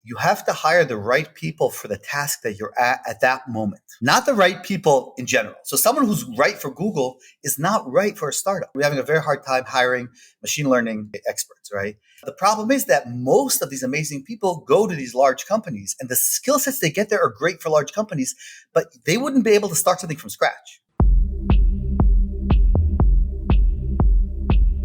you have to hire the right people for the task that you're at that moment, not the right people in general. So someone who's right for Google is not right for a startup. We're having a very hard time hiring machine learning experts, right? The problem is that most of these amazing people go to these large companies, and the skill sets they get there are great for large companies, but they wouldn't be able to start something from scratch.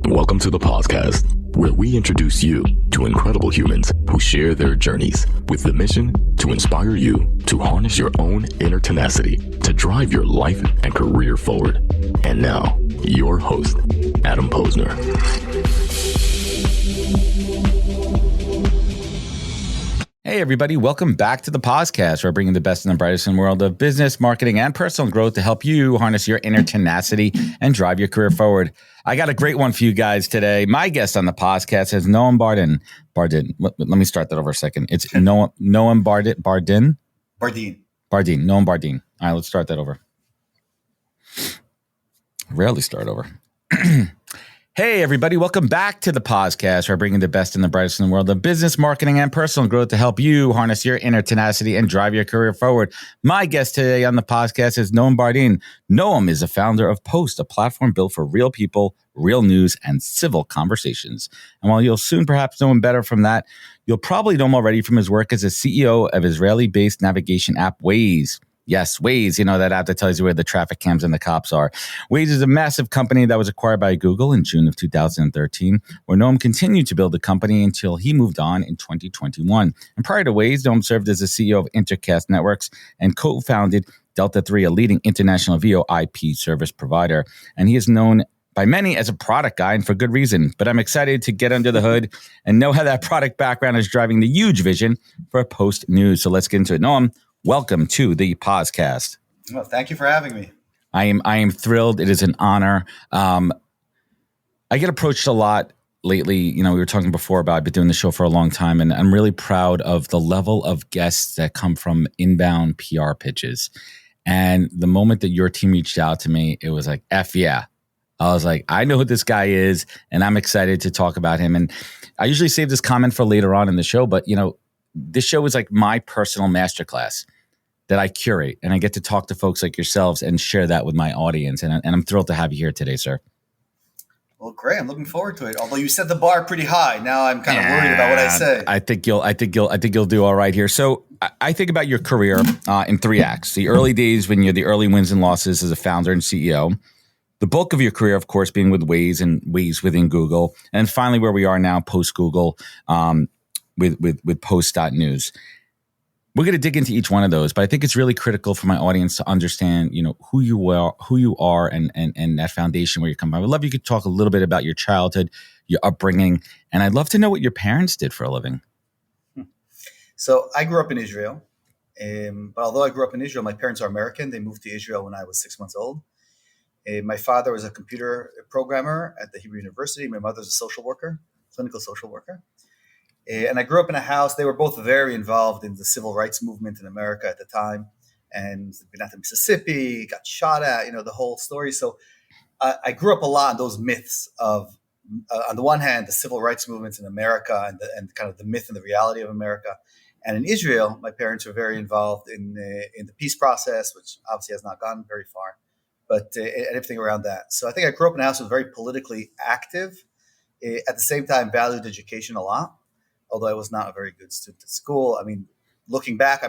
Welcome to the podcast, where we introduce you to incredible humans who share their journeys with the mission to inspire you to harness your own inner tenacity to drive your life and career forward. And now, your host, Adam Posner. Hey, everybody. Welcome back to the podcast. We're bringing the best and the brightest in the world of business, marketing, and personal growth to help you harness your inner tenacity and drive your career forward. I got a great one for you guys today. My guest on the podcast is Noam Bardin. Let me start that over a second. It's Noam Bardin. Noam Bardin. All right, let's start that over. Rarely start over. Hey, everybody. Welcome back to the podcast. We're bringing the best and the brightest in the world of business, marketing, and personal growth to help you harness your inner tenacity and drive your career forward. My guest today on the podcast is Noam Bardin. Noam is the founder of Post, a platform built for real people, real news, and civil conversations. And while you'll soon perhaps know him better from that, you'll probably know him already from his work as a CEO of Israeli-based navigation app Waze. Yes, Waze, that app that tells you where the traffic cams and the cops are. Waze is a massive company that was acquired by Google in June of 2013, where Noam continued to build the company until he moved on in 2021. And prior to Waze, Noam served as the CEO of Intercast Networks and co-founded Delta 3, a leading international VoIP service provider. And he is known by many as a product guy, and for good reason. But I'm excited to get under the hood and know how that product background is driving the huge vision for Post.News. So let's get into it. Noam, welcome to the podcast. Well, thank you for having me. I am thrilled. It is an honor. I get approached a lot lately. We were talking before about I've been doing the show for a long time, and I'm really proud of the level of guests that come from inbound PR pitches. And the moment that your team reached out to me, it was like, F yeah. I was like, I know who this guy is, and I'm excited to talk about him. And I usually save this comment for later on in the show, but this show is like my personal masterclass that I curate, and I get to talk to folks like yourselves and share that with my audience. And I'm thrilled to have you here today, sir. Well, great. I'm looking forward to it. Although you set the bar pretty high, now I'm kind of worried about what I say. I think you'll do all right here. So I think about your career in three acts: the early days when you're the early wins and losses as a founder and CEO. The bulk of your career, of course, being with Waze and Waze within Google, and finally where we are now, post Google, with Post.News. We're going to dig into each one of those, but I think it's really critical for my audience to understand, who you are, and that foundation where you come from. I would love if you could talk a little bit about your childhood, your upbringing, and I'd love to know what your parents did for a living. So I grew up in Israel, but although I grew up in Israel, my parents are American. They moved to Israel when I was 6 months old. My father was a computer programmer at the Hebrew University. My mother's a clinical social worker. And I grew up in a house. They were both very involved in the civil rights movement in America at the time, and been out to Mississippi, got shot at, the whole story. So I grew up a lot in those myths of, on the one hand, the civil rights movements in America and kind of the myth and the reality of America. And in Israel, my parents were very involved in the peace process, which obviously has not gone very far, but everything around that. So I think I grew up in a house that was very politically active, at the same time valued education a lot, although I was not a very good student at school. I mean, looking back,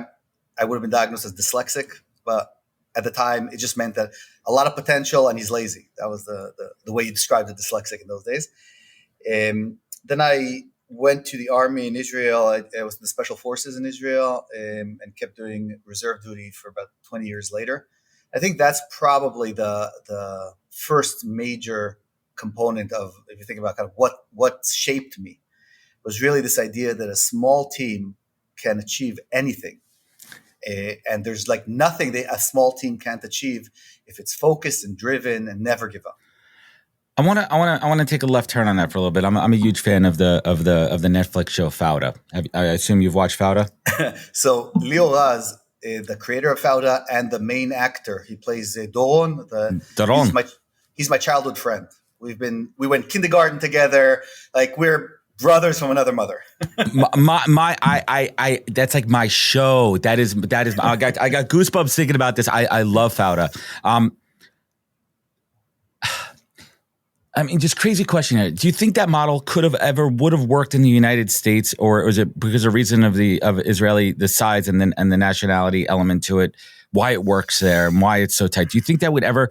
I would have been diagnosed as dyslexic, but at the time, it just meant that a lot of potential and he's lazy. That was the way you described the dyslexic in those days. Then I went to the army in Israel. I was in the special forces in Israel, and kept doing reserve duty for about 20 years later. I think that's probably the first major component of, if you think about kind of what shaped me, was really this idea that a small team can achieve anything. And there's like nothing that a small team can't achieve if it's focused and driven and never give up. I want to take a left turn on that for a little bit. I'm a huge fan of the Netflix show Fauda. I assume you've watched Fauda. So Leo Raz, the creator of Fauda and the main actor, he plays Doron. He's my childhood friend. We went kindergarten together. Like we're brothers from another mother. I that's like my show. That is I got goosebumps thinking about this. I love Fauda. I mean, just crazy question here. Do you think that model would have worked in the United States, or was it because of reason of Israeli, the size and the nationality element to it, why it works there and why it's so tight? Do you think that would ever,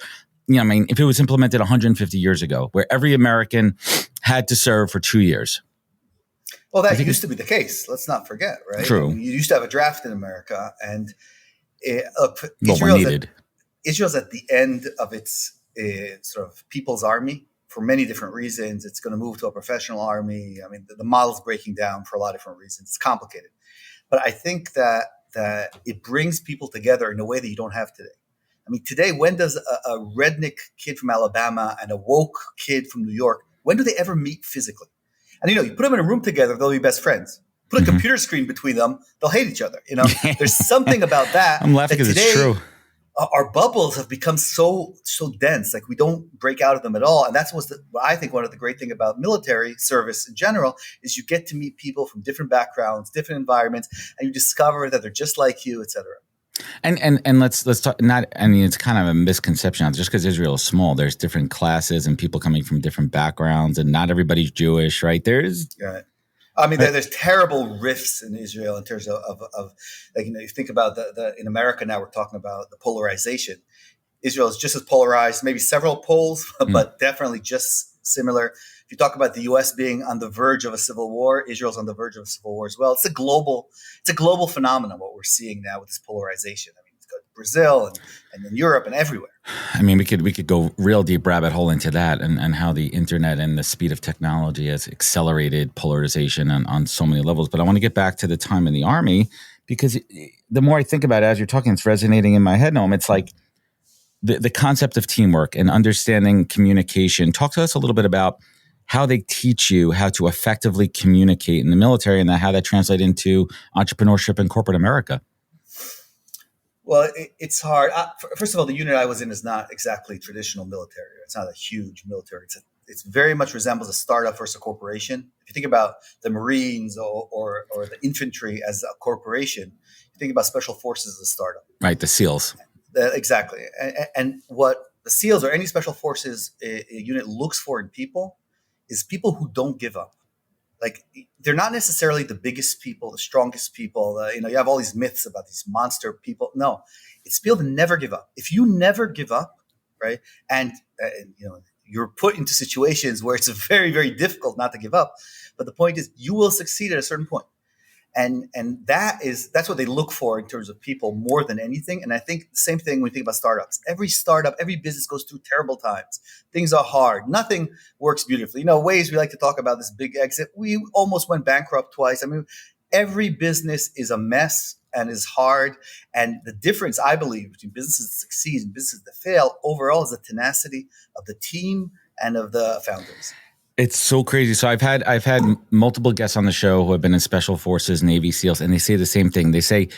I mean, if it was implemented 150 years ago, where every American had to serve for 2 years? Well, that used to be the case. Let's not forget, right? True. I mean, you used to have a draft in America, and Israel's at the end of its sort of people's army. For many different reasons, it's going to move to a professional army. I mean, the model's breaking down for a lot of different reasons. It's complicated. But I think that it brings people together in a way that you don't have today. I mean, today, when does a redneck kid from Alabama and a woke kid from New York, when do they ever meet physically? And, you put them in a room together, they'll be best friends. Put a computer screen between them, they'll hate each other. There's something about that. I'm laughing because it's true. Our bubbles have become so dense, like we don't break out of them at all. And that's what I think one of the great thing about military service in general is you get to meet people from different backgrounds, different environments, and you discover that they're just like you, et cetera. And let's talk. It's kind of a misconception. Just because Israel is small, there's different classes and people coming from different backgrounds, and not everybody's Jewish, right? There's I mean, there's terrible rifts in Israel in terms of like, you think about in America now, we're talking about the polarization. Israel is just as polarized, maybe several poles, but definitely just similar. If you talk about the U.S. being on the verge of a civil war, Israel's on the verge of a civil war as well. It's a global phenomenon, what we're seeing now with this polarization. I mean, it's got Brazil and in Europe and everywhere. I mean, we could go real deep rabbit hole into that and how the internet and the speed of technology has accelerated polarization on so many levels. But I want to get back to the time in the Army, because the more I think about it, as you're talking, it's resonating in my head, Noam. It's like the concept of teamwork and understanding communication. Talk to us a little bit about how they teach you how to effectively communicate in the military and how that translates into entrepreneurship in corporate America. Well, it's hard. First of all, the unit I was in is not exactly traditional military. It's not a huge military. It's very much resembles a startup versus a corporation. If you think about the Marines or the infantry as a corporation, you think about special forces as a startup. Right, the SEALs. Exactly. And what the SEALs or any special forces unit looks for in people is people who don't give up. Like, they're not necessarily the biggest people, the strongest people. You have all these myths about these monster people. No, it's people that never give up. If you never give up, right, and you're put into situations where it's very, very difficult not to give up. But the point is, you will succeed at a certain point. And that's what they look for in terms of people more than anything. And I think the same thing when you think about startups. Every startup, every business goes through terrible times. Things are hard. Nothing works beautifully. Ways we like to talk about this big exit. We almost went bankrupt twice. I mean, every business is a mess and is hard. And the difference, I believe, between businesses that succeed and businesses that fail overall is the tenacity of the team and of the founders. It's so crazy. So I've had multiple guests on the show who have been in special forces, Navy SEALs, and they say the same thing. They say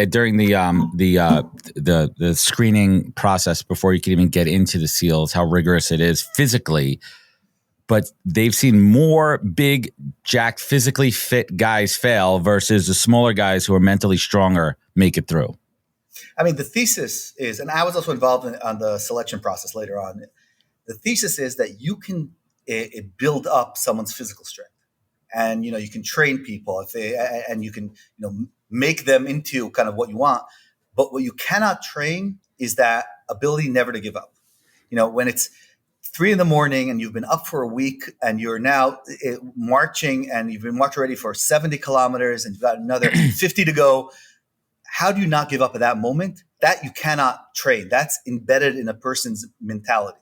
during the screening process before you can even get into the SEALs, how rigorous it is physically. But they've seen more big, jacked, physically fit guys fail versus the smaller guys who are mentally stronger make it through. I mean, the thesis is, and I was also involved on the selection process later on. The thesis is that you can build up someone's physical strength, and you can train people and you can make them into kind of what you want. But what you cannot train is that ability never to give up. When it's 3 a.m. and you've been up for a week and you're now marching and you've been marching already for 70 kilometers and you've got another 50 to go. How do you not give up at that moment? That you cannot train. That's embedded in a person's mentality.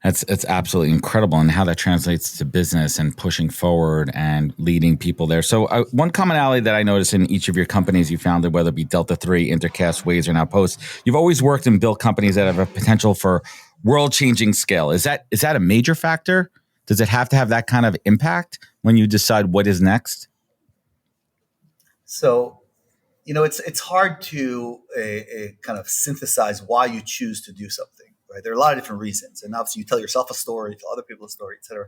It's absolutely incredible, and how that translates to business and pushing forward and leading people there. So one commonality that I noticed in each of your companies you founded, whether it be Delta 3, Intercast, Waze, or now Post, you've always worked and built companies that have a potential for world-changing scale. Is that a major factor? Does it have to have that kind of impact when you decide what is next? So, it's hard to kind of synthesize why you choose to do something. Right? There are a lot of different reasons. And obviously you tell yourself a story, tell other people a story, et cetera.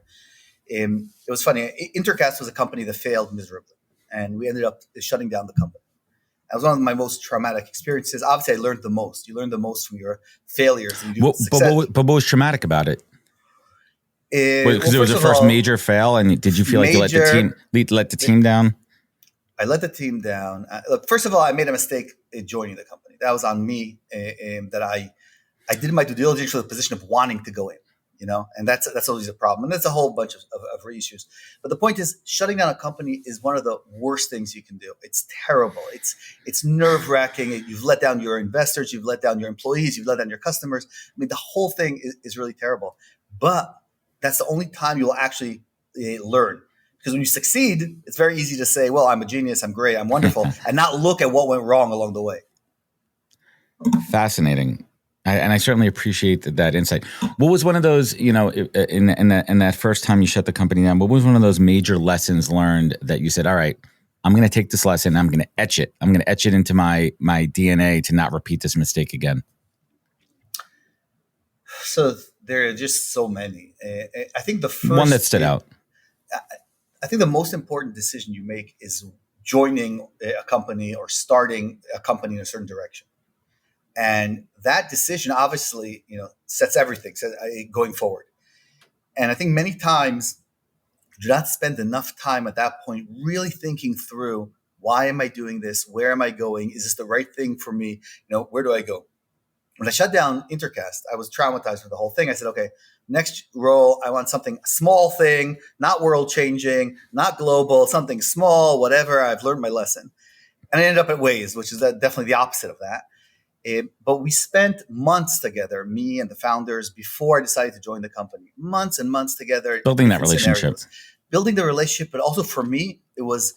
It was funny. Intercast was a company that failed miserably, and we ended up shutting down the company. That was one of my most traumatic experiences. Obviously, I learned the most. You learn the most from your failures and you do success. But what was traumatic about it? Because it was the first of first all, major fail, and did you feel like you let the team down? I let the team down. Look, first of all, I made a mistake in joining the company. That was on me. That I did my due diligence for the position of wanting to go in. And that's always a problem. And that's a whole bunch of issues. But the point is, shutting down a company is one of the worst things you can do. It's terrible. It's nerve-wracking. You've let down your investors. You've let down your employees. You've let down your customers. I mean, the whole thing is really terrible. But that's the only time you'll actually learn. Because when you succeed, it's very easy to say, well, I'm a genius, I'm great, I'm wonderful, and not look at what went wrong along the way. Fascinating. And I certainly appreciate that insight. What was one of those, in that first time you shut the company down, what was one of those major lessons learned that you said, all right, I'm going to take this lesson, I'm going to etch it. I'm going to etch it into my DNA to not repeat this mistake again? So there are just so many. I think the first one that stood out. I think the most important decision you make is joining a company or starting a company in a certain direction. And that decision obviously, sets everything going forward. And I think many times do not spend enough time at that point really thinking through, why am I doing this? Where am I going? Is this the right thing for me? Where do I go? When I shut down Intercast, I was traumatized with the whole thing. I said, okay, next role, I want something small thing, not world changing, not global, something small, whatever. I've learned my lesson. And I ended up at Waze, which is definitely the opposite of that. But we spent months together, me and the founders, before I decided to join the company. Months and months together. Building that relationship. Building the relationship. But also for me, it was,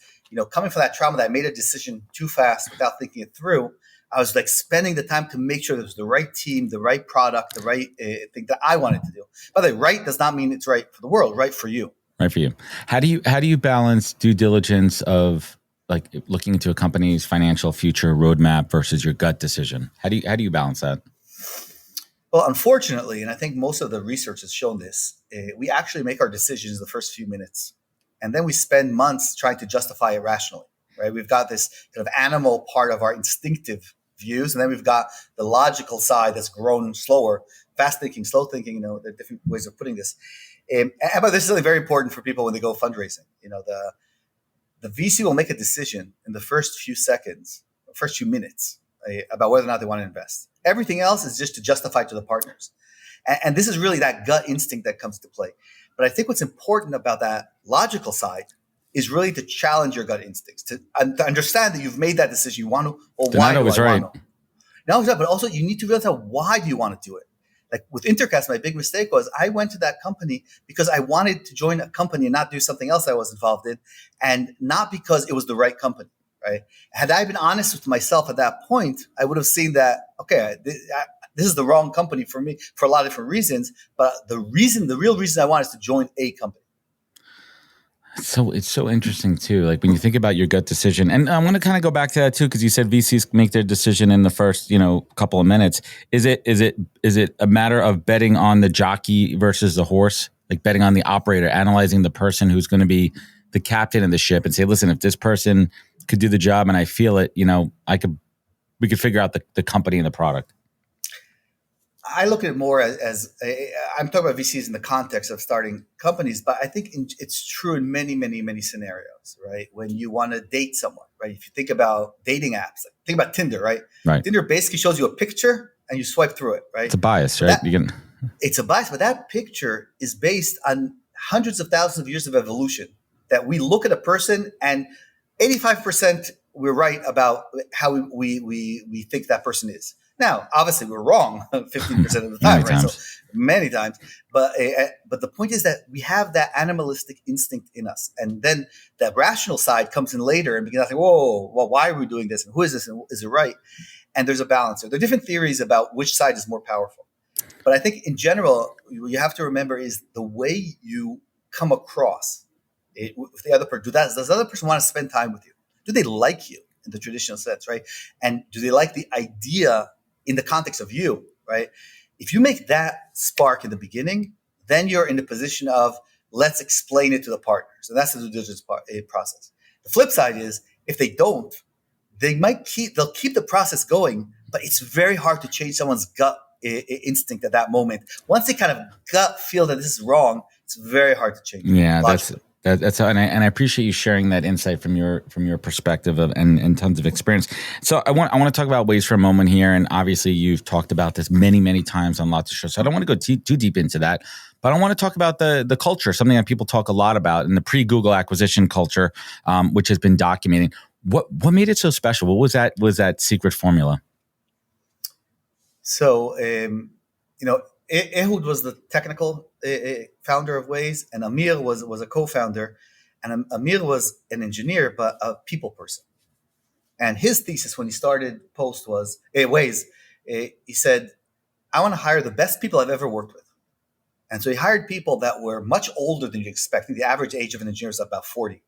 coming from that trauma that I made a decision too fast without thinking it through. I was spending the time to make sure it was the right team, the right product, the right thing that I wanted to do. By the way, right does not mean it's right for the world, right for you. Right for you. How do you balance due diligence of looking into a company's financial future roadmap versus your gut decision? How do you balance that? Well, unfortunately, and I think most of the research has shown this, we actually make our decisions the first few minutes, and then we spend months trying to justify it rationally. Right? We've got this kind of animal part of our instinctive views, and then we've got the logical side that's grown slower, fast thinking, slow thinking. There are different ways of putting this. But this is really very important for people when they go fundraising. The VC will make a decision in the first few seconds, first few minutes, about whether or not they want to invest. Everything else is just to justify to the partners, and this is really that gut instinct that comes to play. But I think what's important about that logical side is really to challenge your gut instincts, to understand that you've made that decision. You want to, or why do I want to? Not only that, but also you need to realize why do you want to do it? Like with Intercast, my big mistake was I went to that company because I wanted to join a company and not do something else I was involved in, and not because it was the right company, right? Had I been honest with myself at that point, I would have seen that, okay, this is the wrong company for me for a lot of different reasons, but the real reason I want is to join a company. So it's so interesting too. Like when you think about your gut decision, and I want to kind of go back to that too, because you said VCs make their decision in the first, couple of minutes. Is it a matter of betting on the jockey versus the horse, like betting on the operator, analyzing the person who's going to be the captain of the ship, and say, listen, if this person could do the job and I feel it, we could figure out the company and the product. I look at it more as I'm talking about VCs in the context of starting companies, but I think it's true in many, many, many scenarios, right? When you want to date someone, right? If you think about dating apps, think about Tinder, right? Tinder basically shows you a picture and you swipe through it, right? It's a bias, right? It's a bias, but that picture is based on hundreds of thousands of years of evolution that we look at a person and 85% we're right about how we think that person is. Now, obviously, we're wrong 15% of the time, right? So many times. But the point is that we have that animalistic instinct in us. And then that rational side comes in later and begins to say, whoa, well, why are we doing this? And who is this? And is it right? And there's a balance there. There are different theories about which side is more powerful. But I think in general, what you have to remember is the way you come across it with the other person. Does the other person want to spend time with you? Do they like you in the traditional sense, right? And do they like the idea in the context of you, right? If you make that spark in the beginning, then you're in the position of let's explain it to the partners. And that's the due diligence process. The flip side is if they don't, they'll keep the process going, but it's very hard to change someone's gut instinct at that moment. Once they kind of gut feel that this is wrong, it's very hard to change. Yeah, that's and I appreciate you sharing that insight from your perspective and tons of experience. So I want to talk about Waze for a moment here, and obviously you've talked about this many times on lots of shows. So I don't want to go too deep into that, but I want to talk about the culture, something that people talk a lot about, in the pre-Google acquisition culture, which has been documenting. What made it so special? What was that secret formula? So Ehud was the technical founder of Waze, and Amir was a co-founder, and Amir was an engineer but a people person. And his thesis when he started Post was Waze. He said, "I want to hire the best people I've ever worked with." And so he hired people that were much older than you expect. The average age of an engineer is about 40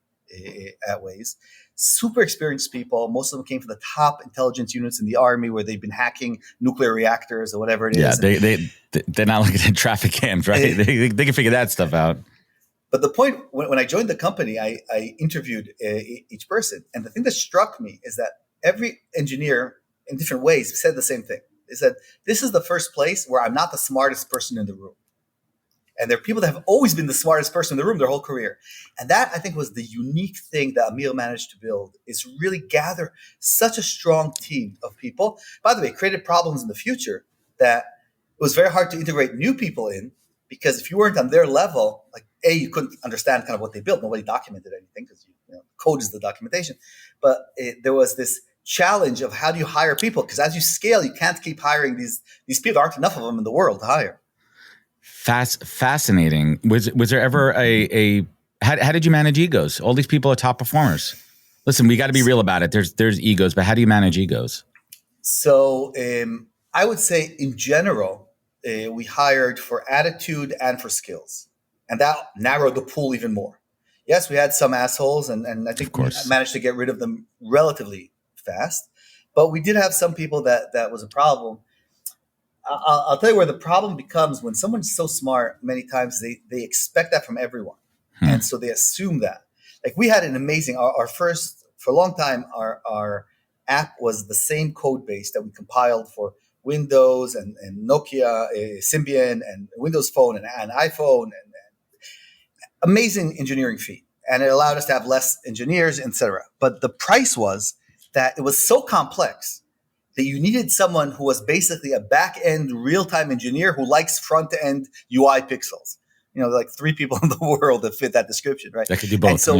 at Waze. Super experienced people. Most of them came from the top intelligence units in the army where they've been hacking nuclear reactors or whatever it is. Yeah, they're not looking at traffic cams, right? They can figure that stuff out. But the point, when I joined the company, I interviewed each person. And the thing that struck me is that every engineer in different ways said the same thing. They said, this is the first place where I'm not the smartest person in the room. And there are people that have always been the smartest person in the room their whole career. And that, I think, was the unique thing that Amir managed to build, is really gather such a strong team of people. By the way, it created problems in the future that it was very hard to integrate new people in, because if you weren't on their level, like you couldn't understand kind of what they built. Nobody documented anything because code is the documentation. But there was this challenge of how do you hire people? Because as you scale, you can't keep hiring these people. There aren't enough of them in the world to hire. Fascinating. Was there ever how did you manage egos? All these people are top performers. Listen, we got to be real about it. There's egos, but how do you manage egos? So I would say in general, we hired for attitude and for skills, and that narrowed the pool even more. Yes, we had some assholes, and I think we managed to get rid of them relatively fast, but we did have some people that was a problem. I'll tell you where the problem becomes when someone's so smart. Many times they expect that from everyone, and so they assume that. Like we had an amazing our first, for a long time, our app was the same code base that we compiled for Windows and Nokia, Symbian, and Windows Phone and iPhone, and amazing engineering feat, and it allowed us to have less engineers, etc. But the price was that it was so complex that you needed someone who was basically a back-end real-time engineer who likes front-end UI pixels. Like 3 people in the world that fit that description, right? That could do both. And so,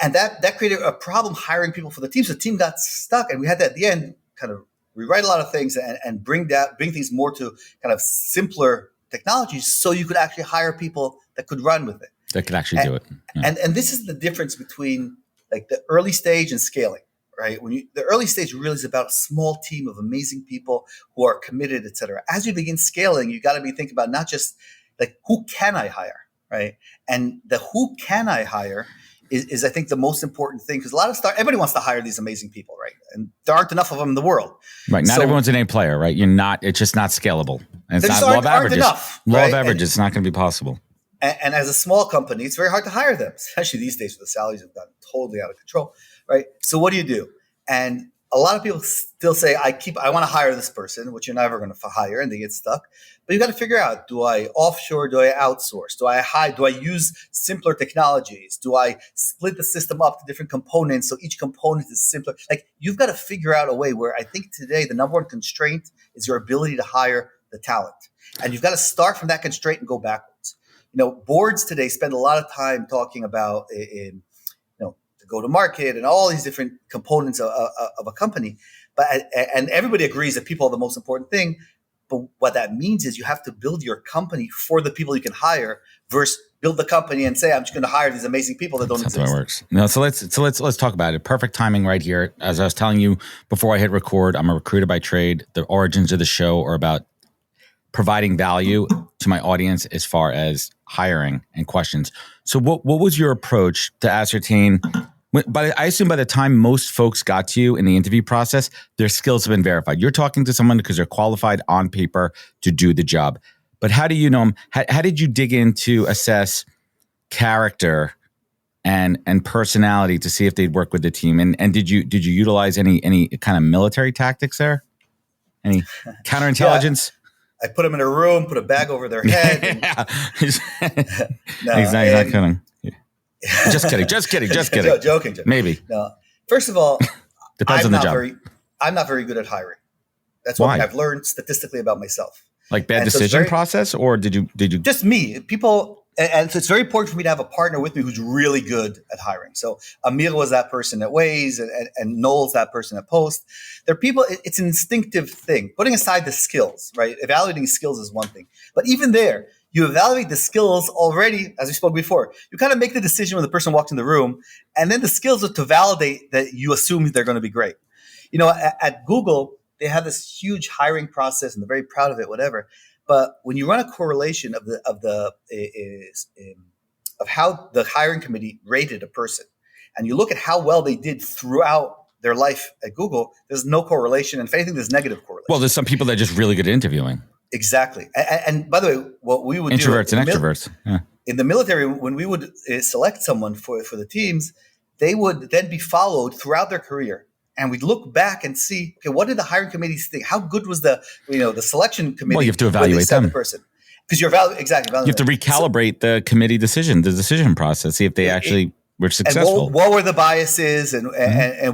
and that created a problem hiring people for the team. So the team got stuck, and we had to, at the end, kind of rewrite a lot of things and bring things more to kind of simpler technologies, so you could actually hire people that could run with it. That could actually do it. Yeah. And this is the difference between like the early stage and scaling. Right? The early stage really is about a small team of amazing people who are committed, et cetera. As you begin scaling, you got to be thinking about not just like, who can I hire, right? And the who can I hire is I think the most important thing, because everybody wants to hire these amazing people, right? And there aren't enough of them in the world. Right. Not everyone's an A player, right? It's just not scalable. And it's not law of averages. Enough, law right? of averages, it's not going to be possible. And as a small company, it's very hard to hire them, especially these days where the salaries have gotten totally out of control, right? So what do? And a lot of people still say, I want to hire this person, which you're never going to hire, and they get stuck. But you got to figure out, do I offshore? Do I outsource? Do I use simpler technologies? Do I split the system up to different components so each component is simpler? Like, you've got to figure out a way where I think today the number one constraint is your ability to hire the talent. And you've got to start from that constraint and go backwards. Boards today spend a lot of time talking about go to market and all these different components of a company, and everybody agrees that people are the most important thing. But what that means is you have to build your company for the people you can hire, versus build the company and say, I'm just going to hire these amazing people that don't exist. That's how it works. No, so let's talk about it. Perfect timing right here. As I was telling you before I hit record, I'm a recruiter by trade. The origins of the show are about providing value to my audience as far as hiring and questions. So what was your approach to ascertain? But I assume by the time most folks got to you in the interview process, their skills have been verified. You're talking to someone because they're qualified on paper to do the job. But how do you know them? How did you dig in to assess character and personality to see if they'd work with the team. And did you utilize any kind of military tactics there? Any counterintelligence? I put them in a room, put a bag over their head. And, no, he's not kidding. Just kidding. Joking. Maybe. No. First of all, depends on the job. I'm not very good at hiring. That's Why? one thing I've learned statistically about myself. Like bad decision process, or did you? Just me. People, and so it's very important for me to have a partner with me who's really good at hiring. So Amir was that person at Waze, and Noel's that person at Post. They're people. It's an instinctive thing. Putting aside the skills, right? Evaluating skills is one thing, but even there, you evaluate the skills already, as we spoke before. You kind of make the decision when the person walks in the room, and then the skills are to validate that you assume they're going to be great. You know, at Google, they have this huge hiring process, and they're very proud of it, whatever. But when you run a correlation of how the hiring committee rated a person, and you look at how well they did throughout their life at Google, there's no correlation. And if anything, there's negative correlation. Well, there's some people that are just really good at interviewing. Exactly. And by the way, what we would introverts and extroverts. In the military, when we would select someone for the teams, they would then be followed throughout their career. And we'd look back and see, okay, what did the hiring committees think? How good was the selection committee? Well, you have to evaluate them. Because you're exactly. You have to recalibrate the committee decision process, see if they actually were successful. And what were the biases and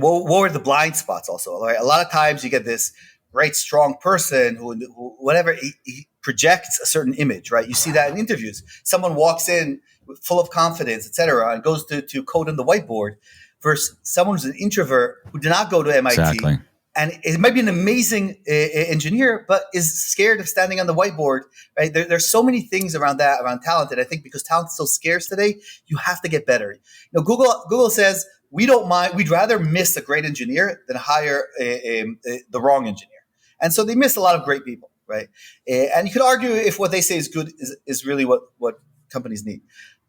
what were the blind spots also? Right? A lot of times you get this great, strong person who whatever, he projects a certain image, right? You see that in interviews. Someone walks in full of confidence, et cetera, and goes to code on the whiteboard, versus someone who's an introvert who did not go to MIT. Exactly. And it might be an amazing engineer, but is scared of standing on the whiteboard, right? There's so many things around talent that I think because talent is so scarce today, you have to get better. You know, Google says, we don't mind, we'd rather miss a great engineer than hire the wrong engineer. And so they miss a lot of great people, right? And you could argue if what they say is good is really what companies need.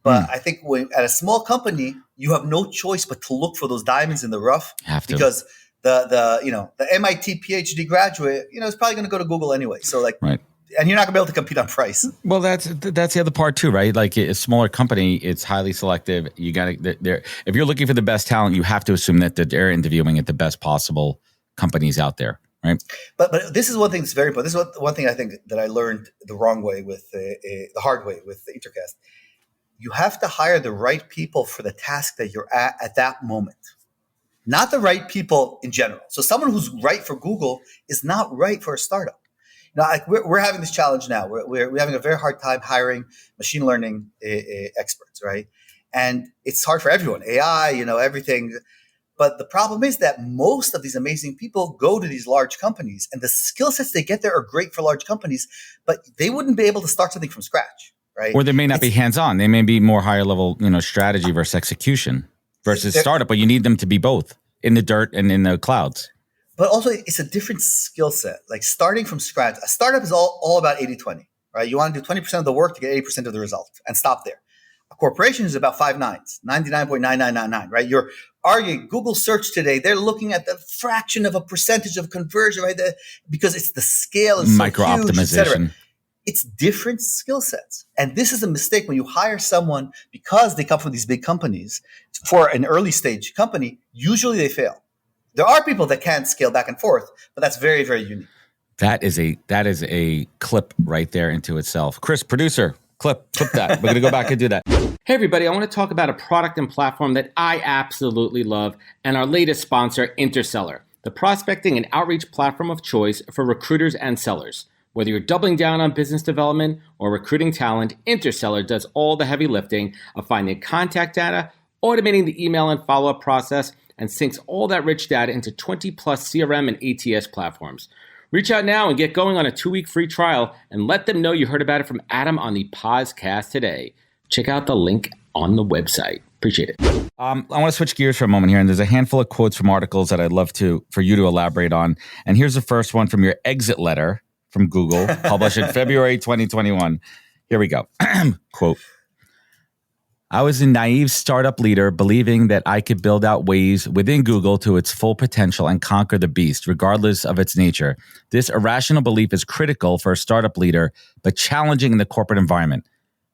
But I think at a small company, you have no choice but to look for those diamonds in the rough. Because the MIT PhD graduate, is probably going to go to Google anyway. So right. And you're not going to be able to compete on price. Well, that's the other part too, right? Like a smaller company, it's highly selective. You got to if you're looking for the best talent, you have to assume that they're interviewing at the best possible companies out there, right? But this is one thing that's very important. This is one thing I think that I learned the wrong way the hard way with the Intercast. You have to hire the right people for the task that you're at that moment, not the right people in general. So someone who's right for Google is not right for a startup. We're having this challenge now. We're having a very hard time hiring machine learning experts, right? And it's hard for everyone, AI, everything. But the problem is that most of these amazing people go to these large companies, and the skill sets they get there are great for large companies, but they wouldn't be able to start something from scratch. Right? Or they may not be hands-on. They may be more higher level, strategy versus execution versus startup, but you need them to be both in the dirt and in the clouds. But also it's a different skill set. Like starting from scratch, a startup is all about 80-20, right? You want to do 20% of the work to get 80% of the result and stop there. A corporation is about 5 nines, 99.9999, right? You're arguing Google search today. They're looking at the fraction of a percentage of conversion, right? Because it's the scale is micro so huge, optimization. It's different skill sets. And this is a mistake when you hire someone because they come from these big companies for an early stage company. Usually they fail. There are people that can scale back and forth, but that's very, very unique. That is a clip right there into itself. Chris, producer, clip that. We're going to go back and do that. Hey, everybody. I want to talk about a product and platform that I absolutely love and our latest sponsor, Interseller, the prospecting and outreach platform of choice for recruiters and sellers. Whether you're doubling down on business development or recruiting talent, Interseller does all the heavy lifting of finding contact data, automating the email and follow-up process, and syncs all that rich data into 20-plus CRM and ATS platforms. Reach out now and get going on a 2-week free trial and let them know you heard about it from Adam on the podcast today. Check out the link on the website. Appreciate it. I want to switch gears for a moment here, and there's a handful of quotes from articles that I'd love for you to elaborate on. And here's the first one from your exit letter from Google, published in February 2021. Here we go. Quote, I was a naive startup leader believing that I could build out Waze within Google to its full potential and conquer the beast, regardless of its nature. This irrational belief is critical for a startup leader, but challenging in the corporate environment.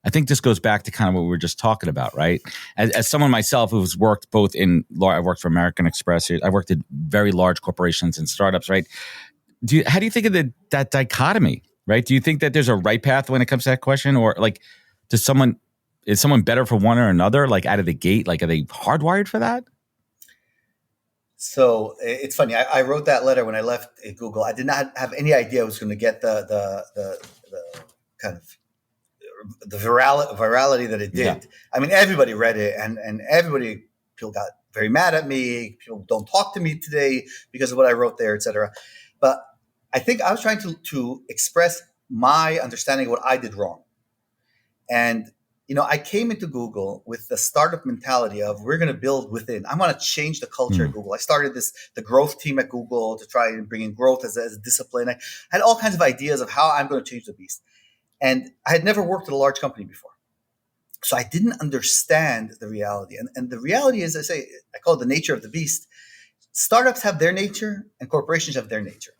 I think this goes back to kind of what we were just talking about, right? As someone myself who's worked both I worked for American Express. I worked at very large corporations and startups, right? How do you think of that dichotomy, right? Do you think that there's a right path when it comes to that question? Or like, is someone better for one or another, like out of the gate? Like, are they hardwired for that? So it's funny. I wrote that letter when I left Google. I did not have any idea I was going to get the kind of the virality that it did. Yeah. I mean, everybody read it, and people got very mad at me. People don't talk to me today because of what I wrote there, etc. But I think I was trying to express my understanding of what I did wrong. And I came into Google with the startup mentality of we're going to build within. I want to change the culture at Google. I started the growth team at Google to try and bring in growth as a discipline. I had all kinds of ideas of how I'm going to change the beast. And I had never worked at a large company before. So I didn't understand the reality. And the reality is, I call it the nature of the beast. Startups have their nature and corporations have their nature.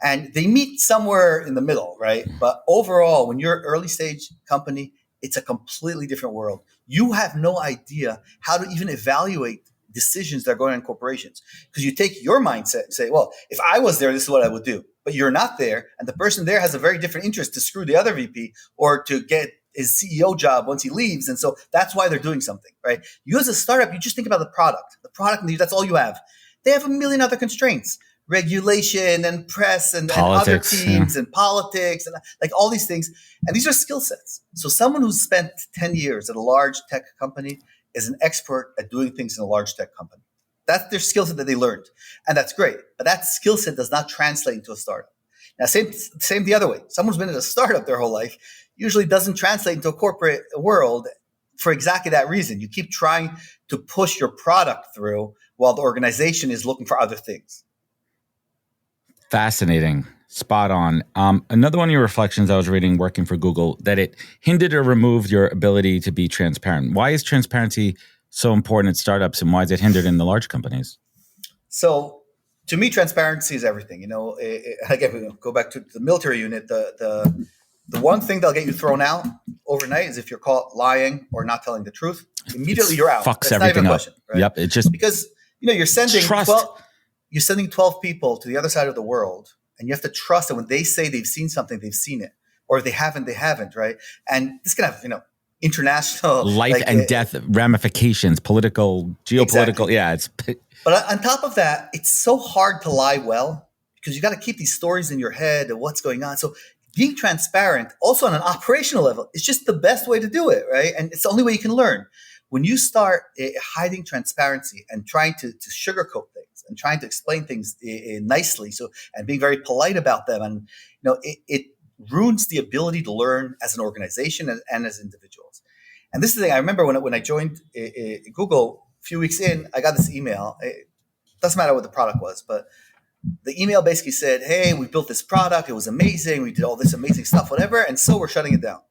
And they meet somewhere in the middle, right? But overall, when you're an early stage company, it's a completely different world. You have no idea how to even evaluate decisions that are going on in corporations. Because you take your mindset and say, well, if I was there, this is what I would do. But you're not there. And the person there has a very different interest to screw the other VP or to get his CEO job once he leaves. And so that's why they're doing something, right? You as a startup, you just think about the product. The product, that's all you have. They have a million other constraints. Regulation and press and other teams and politics and like all these things. And these are skill sets. So someone who's spent 10 years at a large tech company is an expert at doing things in a large tech company. That's their skill set that they learned. And that's great. But that skill set does not translate into a startup. Now, same the other way. Someone who's been in a startup their whole life usually doesn't translate into a corporate world for exactly that reason. You keep trying to push your product through while the organization is looking for other things. Fascinating. Spot on. Another one of your reflections I was reading working for Google, that it hindered or removed your ability to be transparent. Why is transparency so important in startups and why is it hindered in the large companies? So to me, transparency is everything. Again, we go back to the military unit. The one thing that'll get you thrown out overnight is if you're caught lying or not telling the truth. Immediately you're out. Fucks everything up. Question, right? Yep. It just because you're sending trust. You're sending 12 people to the other side of the world, and you have to trust that when they say they've seen something, they've seen it, or if they haven't, right? And this can have, international life and death ramifications, political, geopolitical. Exactly. Yeah, But on top of that, it's so hard to lie well because you got to keep these stories in your head of what's going on. So being transparent, also on an operational level, is just the best way to do it, right? And it's the only way you can learn. When you start hiding transparency and trying to sugarcoat things and trying to explain things nicely, and being very polite about them, and it ruins the ability to learn as an organization and as individuals. And this is the thing. I remember when I joined Google a few weeks in, I got this email. It doesn't matter what the product was, but the email basically said, "Hey, we built this product. It was amazing. We did all this amazing stuff, whatever. And so we're shutting it down."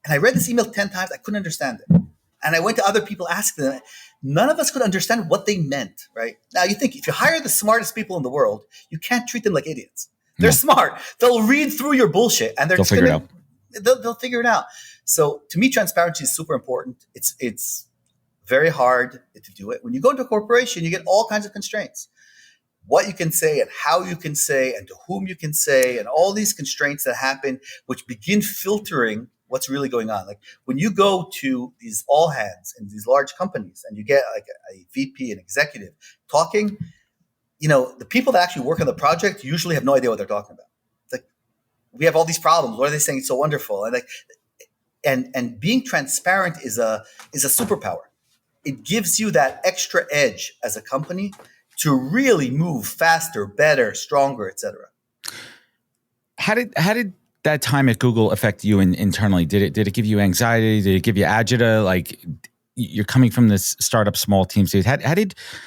And I read this email 10 times. I couldn't understand it. And I went to other people asking them. None of us could understand what they meant, right? Now, you think if you hire the smartest people in the world, you can't treat them like idiots. They're smart. They'll read through your bullshit and they'll figure it out. They'll figure it out. So to me, transparency is super important. It's very hard to do it. When you go into a corporation, you get all kinds of constraints. What you can say and how you can say and to whom you can say and all these constraints that happen, which begin filtering what's really going on. Like when you go to these all hands in these large companies and you get like a VP, an executive talking, the people that actually work on the project usually have no idea what they're talking about. It's like, we have all these problems. What are they saying? It's so wonderful. And and being transparent is a superpower. It gives you that extra edge as a company to really move faster, better, stronger, etc. How did that time at Google affect you internally? Did it give you anxiety? Did it give you agita? Like, you're coming from this startup small team stage.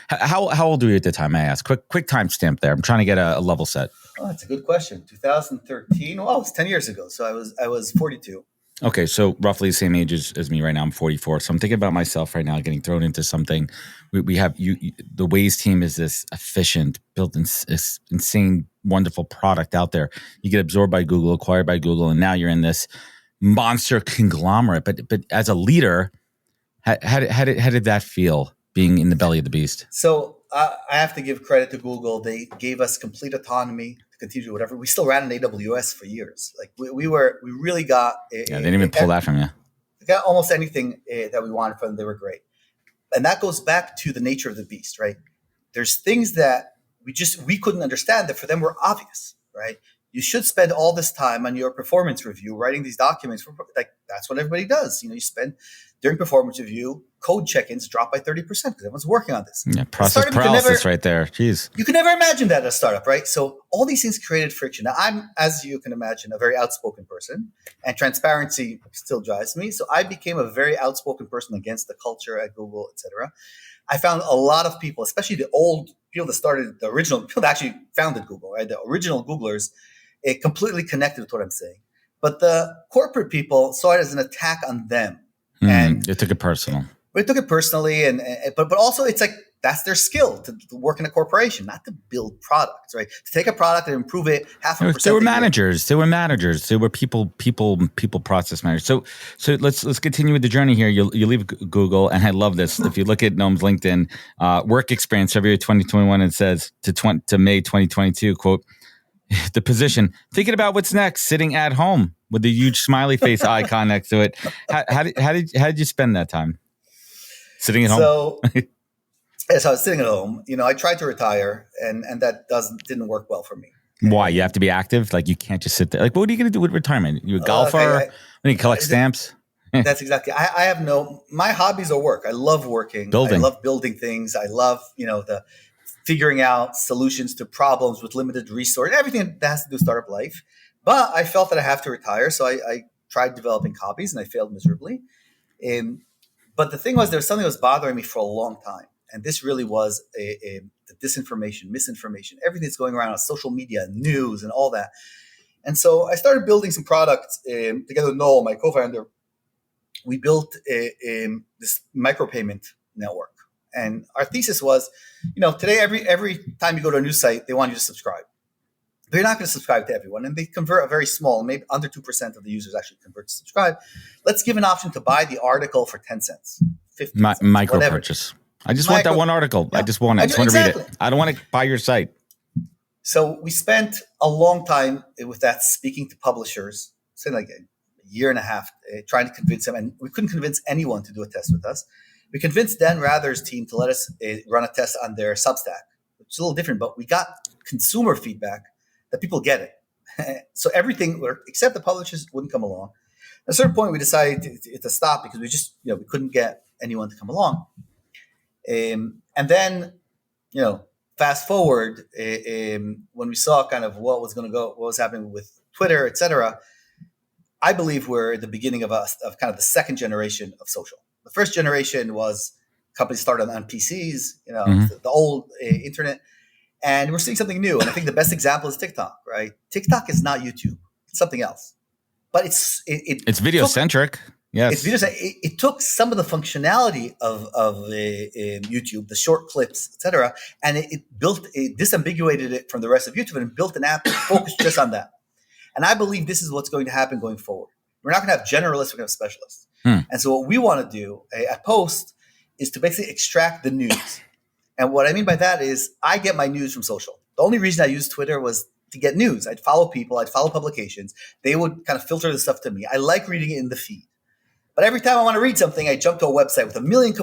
How old were you at the time? I asked. Quick timestamp there. I'm trying to get a level set. Oh, that's a good question. 2013. Well, it's 10 years ago. So I was 42. Okay, so roughly the same age as me right now. I'm 44. So I'm thinking about myself right now getting thrown into something. We have the Waze team is this efficient, built this insane, wonderful product out there. You get absorbed by Google, acquired by Google, and now you're in this monster conglomerate. But as a leader, how did that feel being in the belly of the beast? So I have to give credit to Google. They gave us complete autonomy to continue to do whatever. We still ran in AWS for years. Like we really got. They didn't even pull that from you. We got almost anything that we wanted from them. They were great. And that goes back to the nature of the beast, right? There's things that we couldn't understand that for them were obvious, right? You should spend all this time on your performance review, writing these documents. That's what everybody does. You spend during performance review, code check-ins drop by 30% because everyone's working on this. Yeah, process paralysis right there. Jeez. You can never imagine that at a startup, right? So all these things created friction. Now, I'm, as you can imagine, a very outspoken person, and transparency still drives me. So I became a very outspoken person against the culture at Google, et cetera. I found a lot of people, especially the old people that started, the original people that actually founded Google, right? The original Googlers, it completely connected with what I'm saying. But the corporate people saw it as an attack on them. And they took it personal. They took it personally, but also it's like that's their skill to work in a corporation, not to build products, right? To take a product and improve it 0.5%. They were managers. They were managers. They were people process managers. So let's continue with the journey here. You leave Google, and I love this. If you look at Noam's LinkedIn work experience, February 2021, it says to May 2022, quote, the position, thinking about what's next, sitting at home with the huge smiley face icon next to it. How did you spend that time? Sitting at home? So I was sitting at home. I tried to retire, and that didn't work well for me. Why? You have to be active? Like, you can't just sit there. Like, what are you going to do with retirement? You a golfer? You collect stamps? That's exactly. I have my hobbies are work. I love working. I love building things. I love, the figuring out solutions to problems with limited resources, everything that has to do with startup life. But I felt that I have to retire. So I tried developing hobbies, and I failed miserably. But the thing was, there was something that was bothering me for a long time. And this really was the disinformation, misinformation, everything that's going around on social media, news, and all that. And so I started building some products together with Noam, my co-founder. We built this micropayment network. And our thesis was, today, every time you go to a news site, they want you to subscribe. But you're not going to subscribe to everyone. And they convert a very small, maybe under 2% of the users actually convert to subscribe. Let's give an option to buy the article for 10 cents, 15 cents, micro whatever. Purchase. I just want that one article. Yeah. I just want it. I just want to read it. I don't want to buy your site. So we spent a long time with that, speaking to publishers, say like a year and a half, trying to convince them. And we couldn't convince anyone to do a test with us. We convinced Dan Rather's team to let us run a test on their Substack, which is a little different, but we got consumer feedback that people get it. So everything worked, except the publishers wouldn't come along. At a certain point, we decided to stop because we just, we couldn't get anyone to come along. And then, fast forward, when we saw kind of what was happening with Twitter, et cetera, I believe we're at the beginning of kind of the second generation of social. The first generation was companies started on PCs, the old internet, and we're seeing something new. And I think the best example is TikTok, right? TikTok is not YouTube; it's something else. But it's video centric. Yes, it's video. It took some of the functionality of YouTube, the short clips, etc., and it disambiguated it from the rest of YouTube and built an app focused just on that. And I believe this is what's going to happen going forward. We're not going to have generalists; we're going to have specialists. And so what we want to do at Post is to basically extract the news. And what I mean by that is I get my news from social. The only reason I used Twitter was to get news. I'd follow people. I'd follow publications. They would kind of filter the stuff to me. I like reading it in the feed. But every time I want to read something, I jump to a website with a million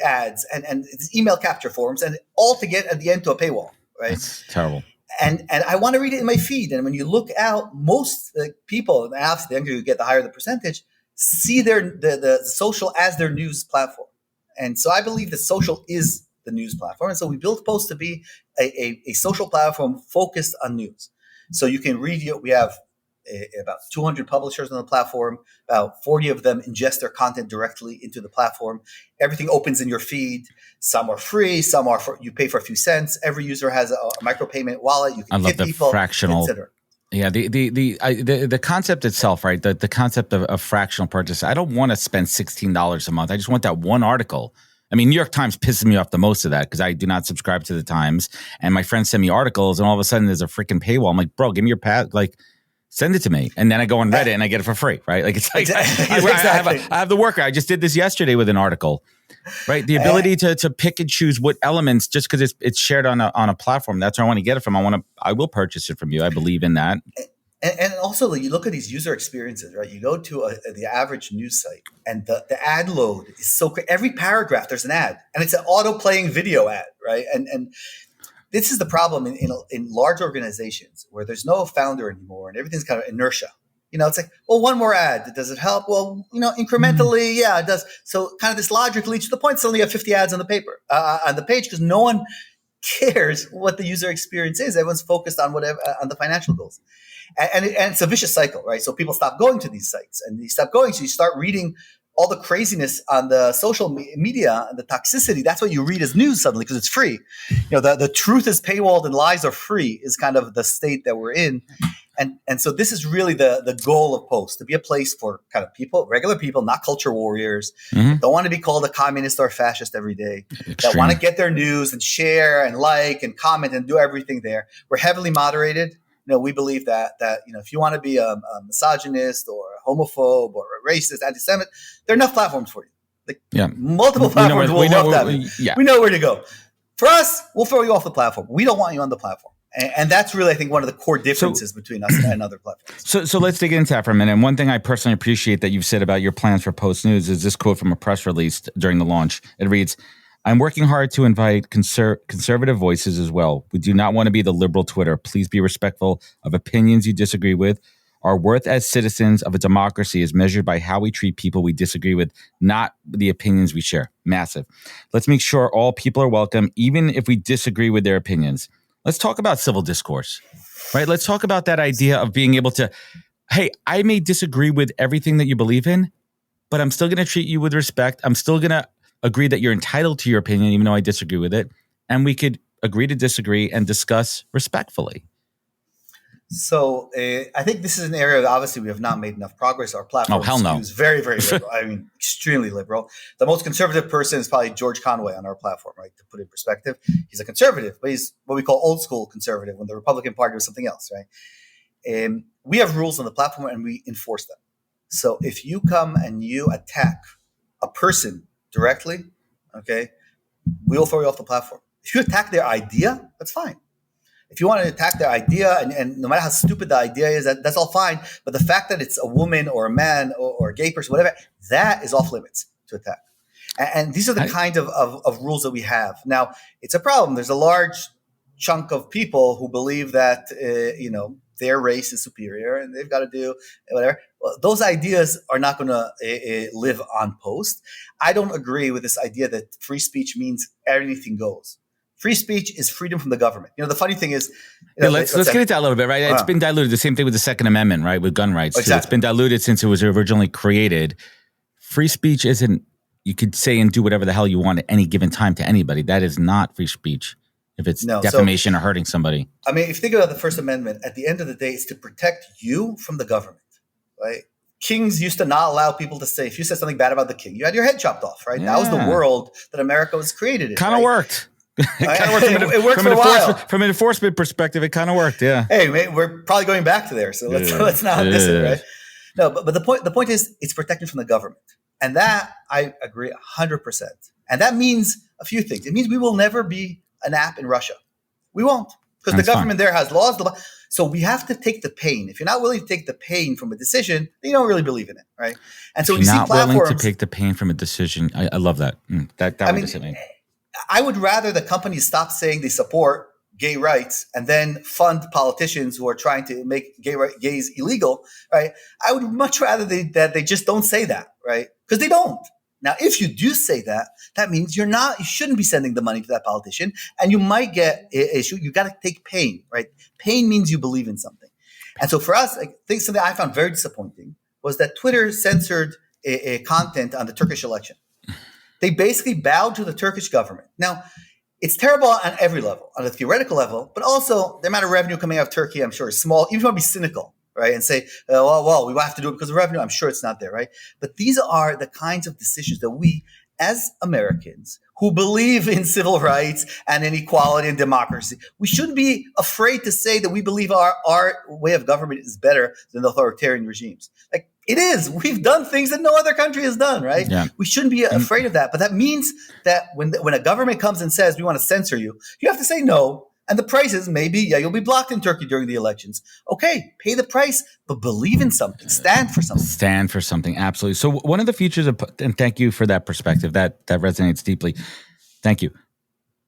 ads and email capture forms, and all to get at the end to a paywall, right? That's terrible. And I want to read it in my feed. And when you look out, most people, and obviously the younger you get, the higher the percentage, see the social as their news platform. And so I believe that social is the news platform. And so we built Post to be a social platform focused on news. So you can read it. We have about 200 publishers on the platform. About 40 of them ingest their content directly into the platform. Everything opens in your feed. Some are free. Some are you pay for a few cents. Every user has a micropayment wallet. You can tip people, fractional. etc. Yeah, the concept itself, right? The concept of fractional purchase. I don't want to spend $16 a month. I just want that one article. I mean, New York Times pisses me off the most of that because I do not subscribe to the Times, and my friends send me articles, and all of a sudden there's a freaking paywall. I'm like, bro, give me your send it to me. And then I go on Reddit and I get it for free, right? Like it's like Exactly. I have the worker. I just did this yesterday with an article, right? The ability to pick and choose what elements just because it's shared on a platform. That's where I want to get it from. I will purchase it from you. I believe in that. And also, you look at these user experiences, right? You go to the average news site, and the ad load is so quick. Every paragraph, there's an ad, and it's an auto-playing video ad, right? And this is the problem in large organizations where there's no founder anymore, and everything's kind of inertia. It's like, well, one more ad. Does it help? Well, incrementally, yeah, it does. So kind of this logic leads to the point. Suddenly you have 50 ads on the page because no one cares what the user experience is. Everyone's focused on whatever on the financial goals. And it's a vicious cycle, right? So people stop going to these sites and you stop going. So you start reading all the craziness on the social media and the toxicity. That's what you read as news suddenly because it's free. The truth is paywalled and lies are free is kind of the state that we're in. And so this is really the goal of Post, to be a place for kind of people, regular people, not culture warriors, don't want to be called a communist or a fascist every day, that want to get their news and share and like and comment and do everything there. We're heavily moderated. We believe that if you want to be a misogynist or a homophobe or a racist, anti-Semite, there are enough platforms for you. Multiple platforms will love that. We know where to go. For us, we'll throw you off the platform. We don't want you on the platform. And that's really, I think, one of the core differences between us and other platforms. So let's dig into that for a minute. And one thing I personally appreciate that you've said about your plans for Post.News is this quote from a press release during the launch. It reads, "I'm working hard to invite conservative voices as well. We do not want to be the liberal Twitter. Please be respectful of opinions you disagree with. Our worth as citizens of a democracy is measured by how we treat people we disagree with, not the opinions we share." Massive. Let's make sure all people are welcome, even if we disagree with their opinions. Let's talk about civil discourse, right? Let's talk about that idea of being able to, hey, I may disagree with everything that you believe in, but I'm still going to treat you with respect. I'm still going to agree that you're entitled to your opinion, even though I disagree with it. And we could agree to disagree and discuss respectfully. So I think this is an area that obviously we have not made enough progress. Our platform is very, very liberal. I mean, extremely liberal. The most conservative person is probably George Conway on our platform, right? To put it in perspective, he's a conservative, but he's what we call old school conservative when the Republican Party was something else, right? We have rules on the platform and we enforce them. So if you come and you attack a person directly, okay, we'll throw you off the platform. If you attack their idea, that's fine. If you want to attack their idea, and no matter how stupid the idea is, that's all fine. But the fact that it's a woman or a man or a gay person, whatever, that is off limits to attack. And these are the kind of rules that we have. Now, it's a problem. There's a large chunk of people who believe that, their race is superior and they've got to do whatever. Well, those ideas are not going to live on Post. I don't agree with this idea that free speech means anything goes. Free speech is freedom from the government. The funny thing is, let's get into that a little bit, right? It's been diluted. The same thing with the Second Amendment, right? With gun rights, exactly. It's been diluted since it was originally created. Free speech isn't. You could say and do whatever the hell you want at any given time to anybody. That is not free speech. If it's defamation or hurting somebody. I mean, if you think about the First Amendment, at the end of the day, it's to protect you from the government, right? Kings used to not allow people to say, if you said something bad about the king, you had your head chopped off, right? Yeah. That was the world that America was created in. Kind of worked. It worked for a while. From an enforcement perspective, it kind of worked, yeah. Hey, we're probably going back to there, so let's not miss it, right? No, but the point is, it's protected from the government. And that, I agree 100%. And that means a few things. It means we will never be an app in Russia. We won't, because the government there has laws. So we have to take the pain. If you're not willing to take the pain from a decision, then you don't really believe in it, right? And so when you see platforms, willing to take the pain from a decision, I love that. That would hit me. I would rather the companies stop saying they support gay rights and then fund politicians who are trying to make gays illegal, right? I would much rather that they just don't say that, right? Because they don't. Now, if you do say that, that means you shouldn't be sending the money to that politician, and you might get issue. You got to take pain, right? Pain means you believe in something. And so for us, I think something I found very disappointing was that Twitter censored content on the Turkish election. They basically bowed to the Turkish government. Now, it's terrible on every level, on a theoretical level, but also the amount of revenue coming out of Turkey, I'm sure, is small. Even if you want to be cynical, right, and say, well, we have to do it because of revenue, I'm sure it's not there, right? But these are the kinds of decisions that we, as Americans who believe in civil rights and in equality and democracy, we shouldn't be afraid to say that we believe our way of government is better than the authoritarian regimes. Like, it is. We've done things that no other country has done, right? Yeah. We shouldn't be afraid of that. But that means that when a government comes and says, we want to censor you, you have to say no. And the price is maybe, you'll be blocked in Turkey during the elections. Okay, pay the price, but believe in something. Stand for something. Stand for something, absolutely. So one of the features of, and thank you for that perspective, that resonates deeply. Thank you.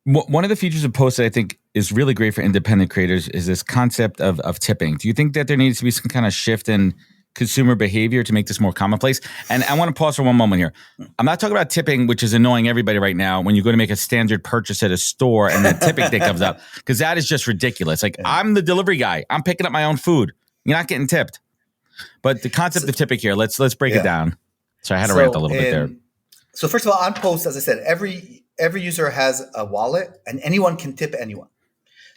One of the features of Post that I think is really great for independent creators is this concept of tipping. Do you think that there needs to be some kind of shift in consumer behavior to make this more commonplace? And I want to pause for one moment here. I'm not talking about tipping, which is annoying everybody right now when you go to make a standard purchase at a store and the tipping thing comes up, because that is just ridiculous. Like, I'm the delivery guy. I'm picking up my own food. You're not getting tipped. But the concept of tipping here, let's break it down. So I had to rant a little bit there. So first of all, on Post, as I said, every user has a wallet and anyone can tip anyone.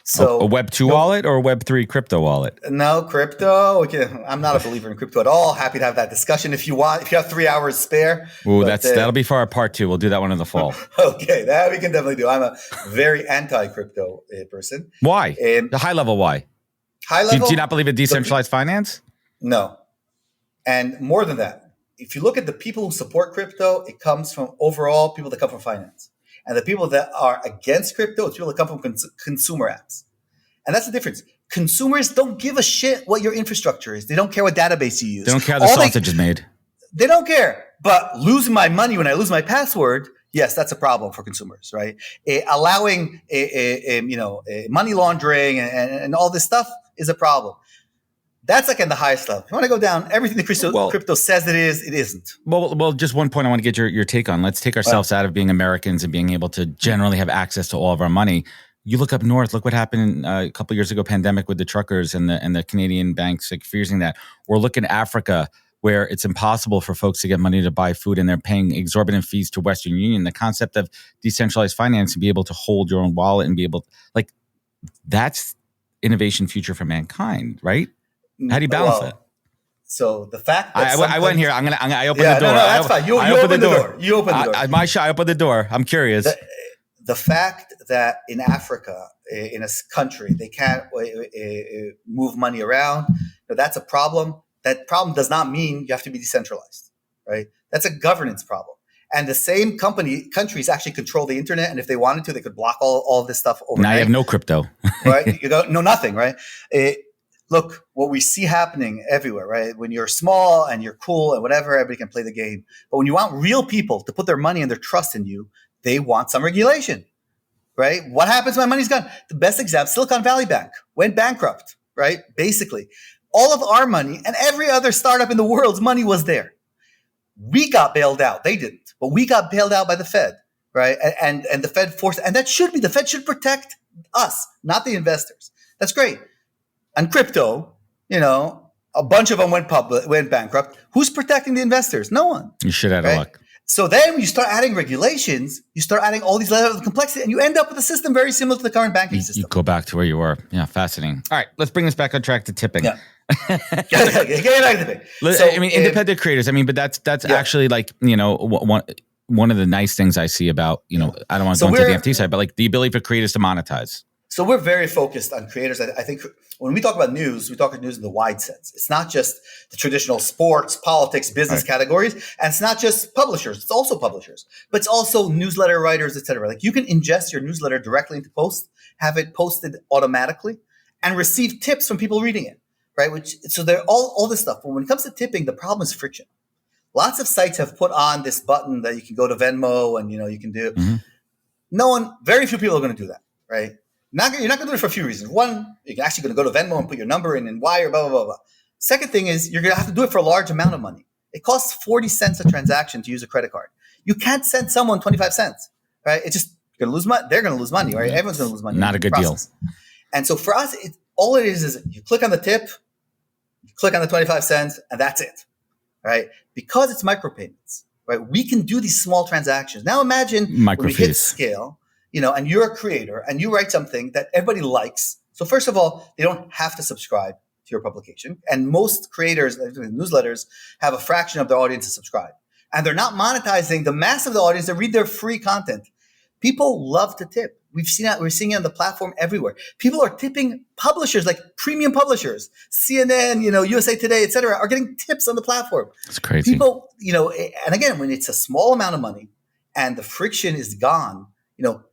So a Web 2 wallet or a Web 3 crypto wallet? No, crypto. Okay. I'm not a believer in crypto at all. Happy to have that discussion if you want. If you have 3 hours spare. Ooh, that'll be for our part 2. We'll do that one in the fall. Okay, that we can definitely do. I'm a very anti-crypto person. Why? The high level why? High level. Do you not believe in decentralized finance? No. And more than that, if you look at the people who support crypto, it comes from overall people that come from finance. And the people that are against crypto, it's people that come from consumer apps. And that's the difference. Consumers don't give a shit what your infrastructure is. They don't care what database you use. They don't care how the sausage is made. They don't care. But losing my money when I lose my password, yes, that's a problem for consumers, right? Allowing money laundering and all this stuff is a problem. That's like in the highest level. If you want to go down, everything the crypto says it is, it isn't. Well, just one point I want to get your take on. Let's take ourselves out of being Americans and being able to generally have access to all of our money. You look up north, look what happened a couple of years ago, pandemic with the truckers and the Canadian banks like freezing that. Or look in Africa where it's impossible for folks to get money to buy food and they're paying exorbitant fees to Western Union. The concept of decentralized finance and be able to hold your own wallet and be able to, like, that's innovation future for mankind, right? How do you balance that? So the fact that I went here. I opened the door. No, that's fine. You open the door. You open the door. I opened the door. I'm curious. The fact that in Africa, in a country, they can't move money around, that's a problem. That problem does not mean you have to be decentralized, right? That's a governance problem. And the same countries actually control the internet. And if they wanted to, they could block all of this stuff overnight. Now you have no crypto. Right? You go, no, nothing, right? Look, what we see happening everywhere, right? When you're small and you're cool and whatever, everybody can play the game. But when you want real people to put their money and their trust in you, they want some regulation, right? What happens when money's gone? The best example, Silicon Valley Bank went bankrupt, right? Basically, all of our money and every other startup in the world's money was there. We got bailed out. They didn't, but we got bailed out by the Fed, right? And the Fed forced, and that should be, the Fed should protect us, not the investors. That's great. And crypto, a bunch of them went bankrupt. Who's protecting the investors? No one. You should have luck. So then when you start adding regulations, you start adding all these levels of complexity, and you end up with a system very similar to the current banking system. You go back to where you were. Yeah, fascinating. All right, let's bring this back on track to tipping. Yeah. Get back to tipping. So, independent creators. But that's actually like, one of the nice things I see about, I don't want to go into the NFT side, but like the ability for creators to monetize. So we're very focused on creators. I think when we talk about news, we talk about news in the wide sense. It's not just the traditional sports, politics, business categories. And it's not just publishers. It's also publishers. But it's also newsletter writers, et cetera. Like, you can ingest your newsletter directly into Post, have it posted automatically, and receive tips from people reading it, right? So they're all this stuff. But when it comes to tipping, the problem is friction. Lots of sites have put on this button that you can go to Venmo and, you can do. Mm-hmm. Very few people are going to do that, right? You're not going to do it for a few reasons. One, you're actually going to go to Venmo and put your number in and wire, blah, blah, blah, blah. Second thing is you're going to have to do it for a large amount of money. It costs 40 cents a transaction to use a credit card. You can't send someone 25 cents, right? It's just, you're going to lose money. They're going to lose money, right? Everyone's going to lose money. Not a good deal. And so for us, all it is you click on the tip, you click on the 25 cents, and that's it, right? Because it's micropayments, right? We can do these small transactions. Now imagine when we hit scale, and you're a creator and you write something that everybody likes. So first of all, they don't have to subscribe to your publication. And most creators, newsletters, have a fraction of their audience to subscribe. and they're not monetizing the mass of the audience that read their free content. People love to tip. We're seeing it on the platform everywhere. People are tipping publishers, like premium publishers, CNN, USA Today, et cetera, are getting tips on the platform. It's crazy. People, and again, when it's a small amount of money and the friction is gone,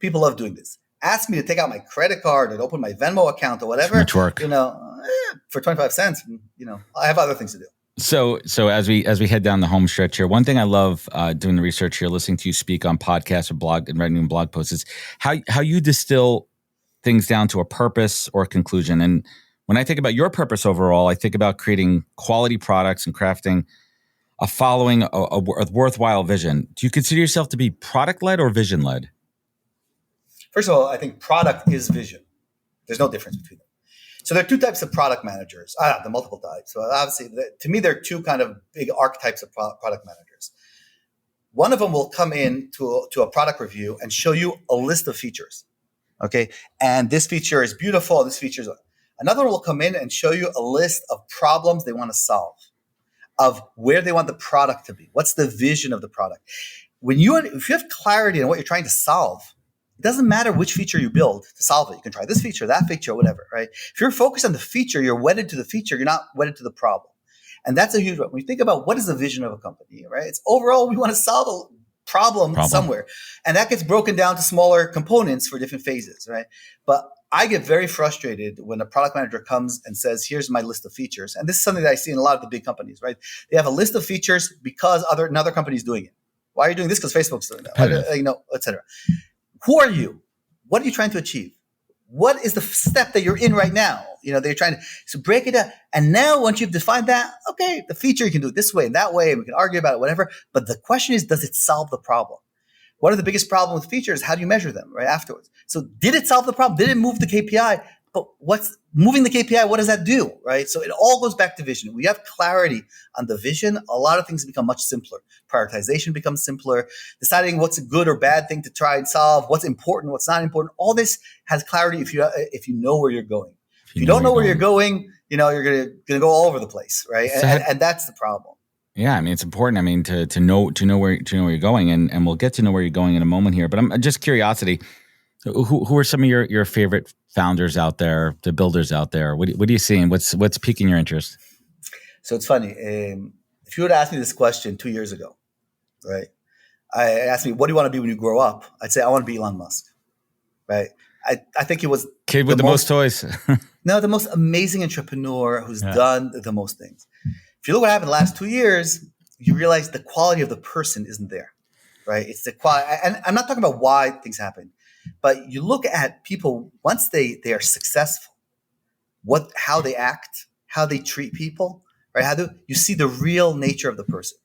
people love doing this. Ask me to take out my credit card and open my Venmo account or whatever. Too much work. For 25 cents, I have other things to do. So as we head down the home stretch here, one thing I love doing the research here, listening to you speak on podcasts or blog and writing blog posts is how you distill things down to a purpose or a conclusion. And when I think about your purpose overall, I think about creating quality products and crafting a following, a worthwhile vision. Do you consider yourself to be product-led or vision-led? First of all, I think product is vision. There's no difference between them. So there are two types of product managers. The multiple types. So obviously, to me, there are two kind of big archetypes of product managers. One of them will come in to a product review and show you a list of features. Okay, and this feature is beautiful. This feature is. Another one will come in and show you a list of problems they want to solve, of where they want the product to be. What's the if you have clarity on what you're trying to solve, it doesn't matter which feature you build to solve it. You can try this feature, that feature, whatever, right? If you're focused on the feature, you're wedded to the feature. You're not wedded to the problem. And that's a huge one. When you think about what is the vision of a company, right? It's overall, we want to solve a problem somewhere. And that gets broken down to smaller components for different phases, right? But I get very frustrated when a product manager comes and says, here's my list of features. And this is something that I see in a lot of the big companies, right? They have a list of features because another company is doing it. Why are you doing this? Because Facebook's doing that, et cetera. Who are you? What are you trying to achieve? What is the step that you're in right now? They're trying to break it down. And now once you've defined that, okay, the feature, you can do it this way and that way, and we can argue about it, whatever. But the question is, does it solve the problem? One of the biggest problems with features, how do you measure them right afterwards? So did it solve the problem? Did it move the KPI? But what's moving the KPI? What does that do, right? So it all goes back to vision. We have clarity on the vision. A lot of things become much simpler. Prioritization becomes simpler. Deciding what's a good or bad thing to try and solve, what's important, what's not important. All this has clarity if you know where you're going. If you don't know where you're going, you're gonna go all over the place, right? And that's the problem. Yeah, I mean, it's important. I mean, to know where you're going, and we'll get to know where you're going in a moment here. But I'm just curiosity. Who are some of your favorite founders out there, the builders out there? What are you seeing? What's piquing your interest? So it's funny. If you would ask me this question 2 years ago, right? I asked me, what do you want to be when you grow up? I'd say I want to be Elon Musk, right? I think he was kid with the most toys. No, the most amazing entrepreneur who's done the most things. If you look what happened the last 2 years, you realize the quality of the person isn't there, right? It's the quality, and I'm not talking about why things happen. But you look at people once they are successful, how they act, how they treat people, right? You see the real nature of the person.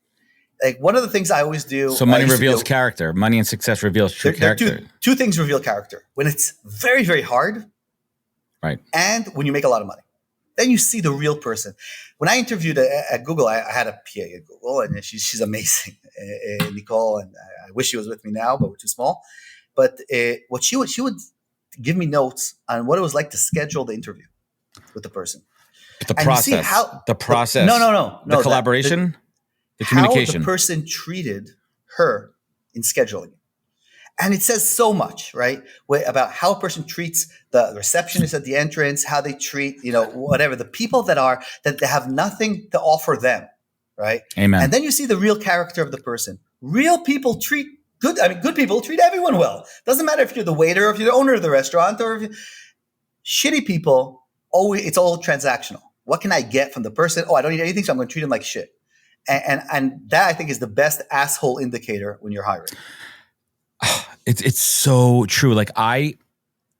Like one of the things I always do. So money reveals character. Money and success reveals true character. Two things reveal character: when it's very, very hard, right, and when you make a lot of money. Then you see the real person. When I interviewed at Google, I had a PA at Google, and she's amazing, Nicole. And I wish she was with me now, but we're too small. But what she would give me notes on what it was like to schedule the interview with the person. But the process. No. The collaboration, the communication. How the person treated her in scheduling. And it says so much, right? About how a person treats the receptionist at the entrance, how they treat, whatever, the people that they have nothing to offer them, right? Amen. And then you see the real character of the person. Real people treat good people treat everyone well. Doesn't matter if you're the waiter or if you're the owner of the restaurant or shitty people, it's all transactional. What can I get from the person? I don't need anything, so I'm going to treat them like shit. And that I think is the best asshole indicator when you're hiring. It's so true. And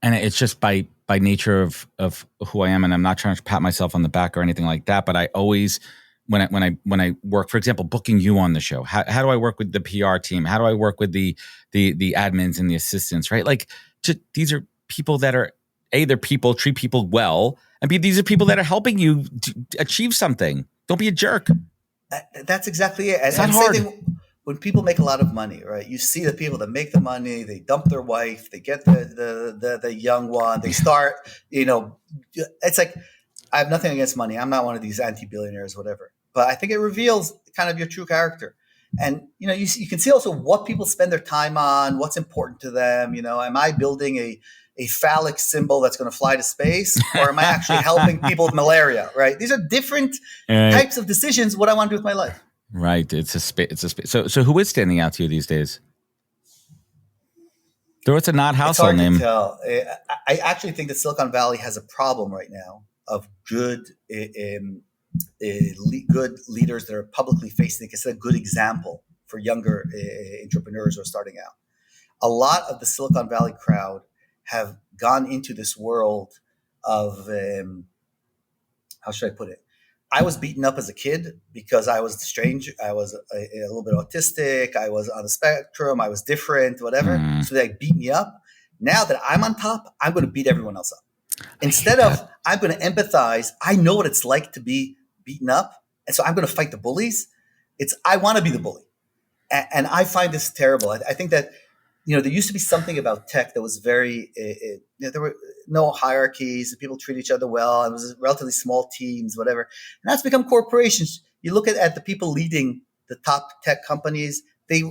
it's just by nature of who I am, and I'm not trying to pat myself on the back or anything like that, but I always, when I work, for example, booking you on the show, how do I work with the PR team? How do I work with the admins and the assistants, right? These are people that are, A, they're people, treat people well, and B, these are people that are helping you to achieve something. Don't be a jerk. That's exactly it. It's not hard. When people make a lot of money, right? You see the people that make the money, they dump their wife, they get the young one, they start, it's like, I have nothing against money. I'm not one of these anti-billionaires, whatever. But I think it reveals kind of your true character. And you can see also what people spend their time on, what's important to them. Am I building a phallic symbol that's going to fly to space, or am I actually helping people with malaria? Right? These are different types of decisions. What I want to do with my life. Right. It's a space. So who is standing out to you these days? There was a not household name. It's hard to tell. I actually think that Silicon Valley has a problem right now of good leaders that are publicly facing. It's a good example for younger entrepreneurs who are starting out. A lot of the Silicon Valley crowd have gone into this world of, how should I put it? I was beaten up as a kid because I was strange. I was a little bit autistic. I was on the spectrum. I was different, whatever. So they beat me up. Now that I'm on top, I'm going to beat everyone else up. Instead of I'm going to empathize, I know what it's like to be beaten up. And so I'm going to fight the bullies. I want to be the bully. And I find this terrible. I think that, there used to be something about tech that was very, there were no hierarchies. People treat each other well. It was relatively small teams, whatever. And that's become corporations. You look at the people leading the top tech companies, they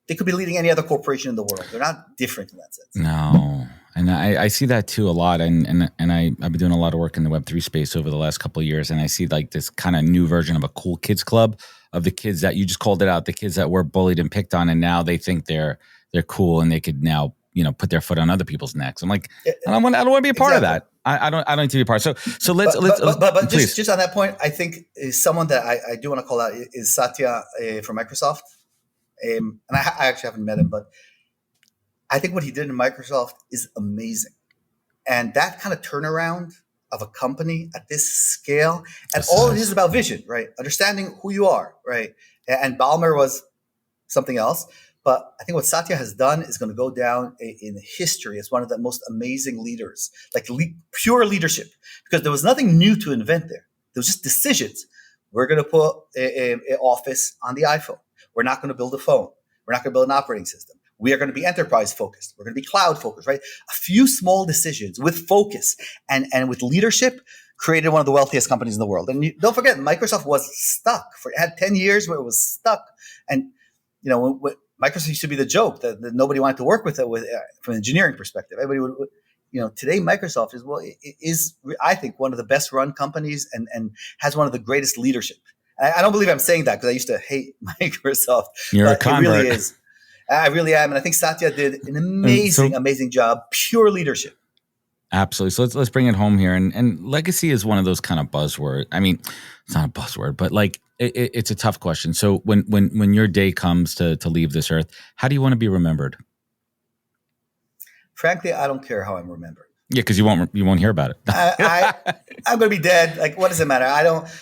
could be leading any other corporation in the world. They're not different in that sense. No. And I see that too a lot. And I've been doing a lot of work in the Web3 space over the last couple of years. And I see like this kind of new version of a cool kids club of the kids that you just called it out, the kids that were bullied and picked on. And now they think they're cool and they could now, put their foot on other people's necks. I'm like, I don't want to be a part of that. I don't need to be a part. So let's just on that point, I think someone that I do want to call out is Satya from Microsoft. And I actually haven't met him, but I think what he did in Microsoft is amazing. And that kind of turnaround of a company at this scale, and all it is about vision, right? Understanding who you are, right? And Ballmer was something else. But I think what Satya has done is going to go down in history as one of the most amazing leaders, like pure leadership, because there was nothing new to invent there. There was just decisions. We're going to put an office on the iPhone. We're not going to build a phone. We're not going to build an operating system. We are going to be enterprise focused. We're going to be cloud focused, right? A few small decisions with focus and with leadership created one of the wealthiest companies in the world. And don't forget, Microsoft was stuck. It had 10 years where it was stuck. And, Microsoft used to be the joke that nobody wanted to work with it from an engineering perspective. Everybody would, today Microsoft is I think one of the best run companies and has one of the greatest leadership. I don't believe I'm saying that because I used to hate Microsoft. You're a convert. It really is. I really am. And I think Satya did an amazing job, pure leadership. Absolutely. So let's bring it home here. And legacy is one of those kind of buzzwords. I mean, it's not a buzzword, but like it's a tough question. So when your day comes to leave this earth, how do you want to be remembered? Frankly, I don't care how I'm remembered. Yeah, because you won't hear about it. I'm going to be dead. Like, what does it matter?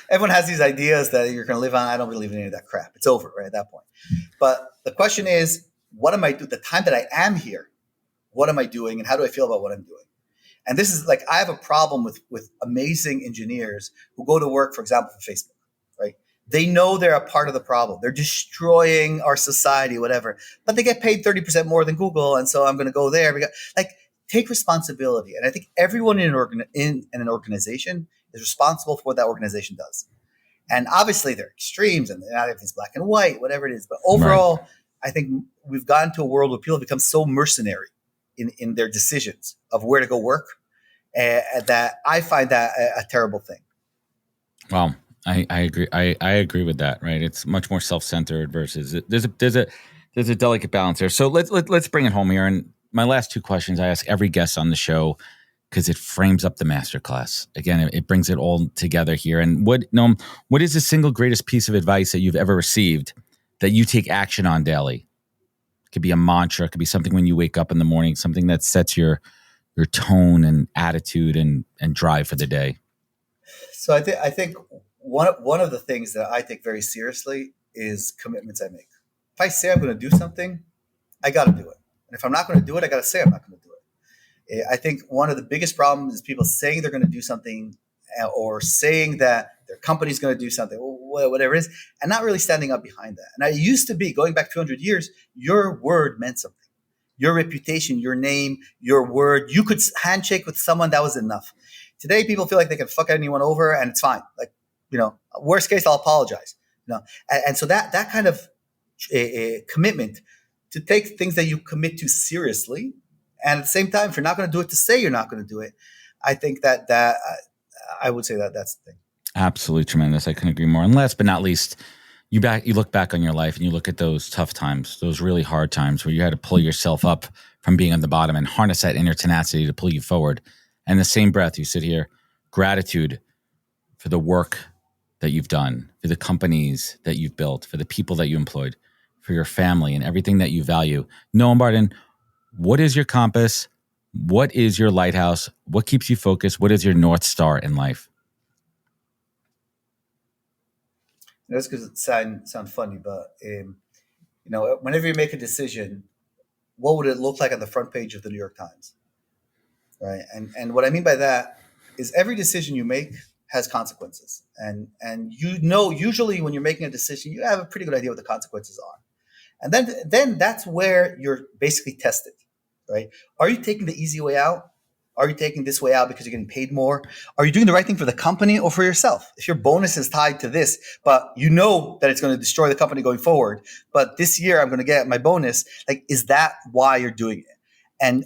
Everyone has these ideas that you're going to live on. I don't believe in any of that crap. It's over right at that point. But the question is, what am I doing? The time that I am here, what am I doing? And how do I feel about what I'm doing? And this is like, I have a problem with amazing engineers who go to work, for example, for Facebook, right? They know they're a part of the problem. They're destroying our society, whatever, but they get paid 30% more than Google. And so I'm going to go there. Take responsibility. And I think everyone in an organization is responsible for what that organization does. And obviously there are extremes and not everything's black and white, whatever it is. But overall, right. I think we've gotten to a world where people have become so mercenary in their decisions of where to go work, that I find that a terrible thing. Well, I agree. I agree with that. Right? It's much more self-centered versus there's a delicate balance there. So let's bring it home here. And my last two questions I ask every guest on the show because it frames up the masterclass. Again, it brings it all together here. And Noam, what is the single greatest piece of advice that you've ever received that you take action on daily? Could be a mantra, it could be something when you wake up in the morning, something that sets your tone and attitude and drive for the day. So I think one of the things that I take very seriously is commitments I make. If I say I'm going to do something, I got to do it. And if I'm not going to do it, I got to say I'm not going to do it. I think one of the biggest problems is people saying they're going to do something or saying that their company's going to do something, whatever it is, and not really standing up behind that. And it used to be, going back 200 years, your word meant something. Your reputation, your name, your word. You could handshake with someone, that was enough. Today, people feel like they can fuck anyone over and it's fine. Like, worst case, I'll apologize. And so that kind of a commitment to take things that you commit to seriously. And at the same time, if you're not going to do it to say you're not going to do it, I think that I would say that that's the thing. Absolutely tremendous. I couldn't agree more. And last but not least, you look back on your life and you look at those tough times, those really hard times where you had to pull yourself up from being on the bottom and harness that inner tenacity to pull you forward. And in the same breath, you sit here, gratitude for the work that you've done, for the companies that you've built, for the people that you employed, for your family and everything that you value. Noam Bardin, what is your compass? What is your lighthouse? What keeps you focused? What is your North Star in life? That's because it sound funny, but whenever you make a decision, what would it look like on the front page of the New York Times, right? And what I mean by that is every decision you make has consequences, and usually when you're making a decision, you have a pretty good idea what the consequences are, and then that's where you're basically tested, right? Are you taking the easy way out? Are you taking this way out because you're getting paid more? Are you doing the right thing for the company or for yourself? If your bonus is tied to this, but you know that it's going to destroy the company going forward, but this year I'm going to get my bonus, like, is that why you're doing it? And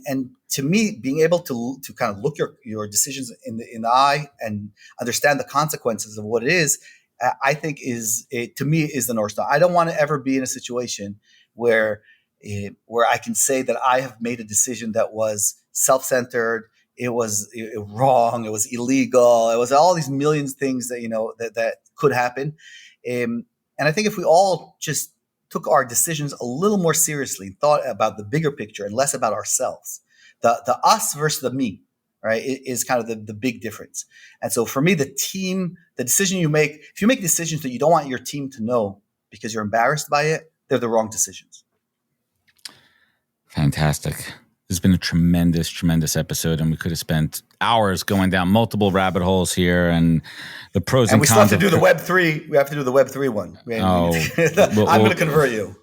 to me, being able to kind of look your decisions in the eye and understand the consequences of what it is, I think to me is the North Star. I don't want to ever be in a situation where I can say that I have made a decision that was self-centered, it was wrong, it was illegal, it was all these millions of things that that could happen. And I think if we all just took our decisions a little more seriously, thought about the bigger picture and less about ourselves, the us versus the me, right, is kind of the big difference. And so for me, the decision you make, if you make decisions that you don't want your team to know because you're embarrassed by it, they're the wrong decisions. Fantastic. This has been a tremendous, tremendous episode, and we could have spent hours going down multiple rabbit holes here and the pros and cons. And we still have to do the Web3. We have to do the Web3 one. I'm going to convert you.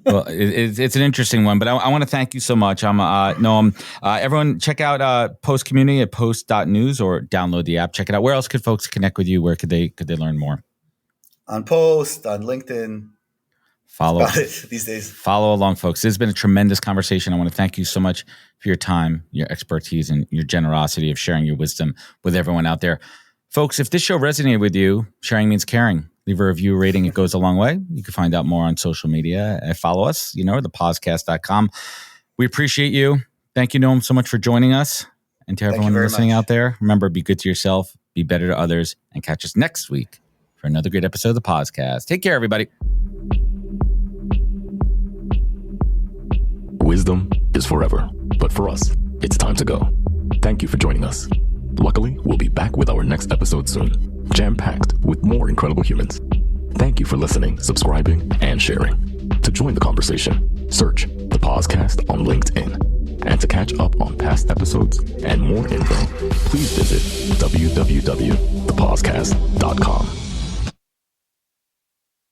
Well, it's an interesting one, but I want to thank you so much. I'm Noam. Everyone, check out Post Community at Post.News or download the app. Check it out. Where else could folks connect with you? Where could they learn more? On Post, on LinkedIn. Follow these days. Follow along, folks. This has been a tremendous conversation. I want to thank you so much for your time, your expertise, and your generosity of sharing your wisdom with everyone out there. Folks, if this show resonated with you, sharing means caring. Leave a review rating. It goes a long way. You can find out more on social media. Follow us, thepodcast.com. We appreciate you. Thank you, Noam, so much for joining us. And to everyone listening out there, remember, be good to yourself, be better to others, and catch us next week for another great episode of the podcast. Take care, everybody. Wisdom is forever, but for us, it's time to go. Thank you for joining us. Luckily, we'll be back with our next episode soon, jam-packed with more incredible humans. Thank you for listening, subscribing, and sharing. To join the conversation, search The Podcast on LinkedIn. And to catch up on past episodes and more info, please visit www.thepodcast.com.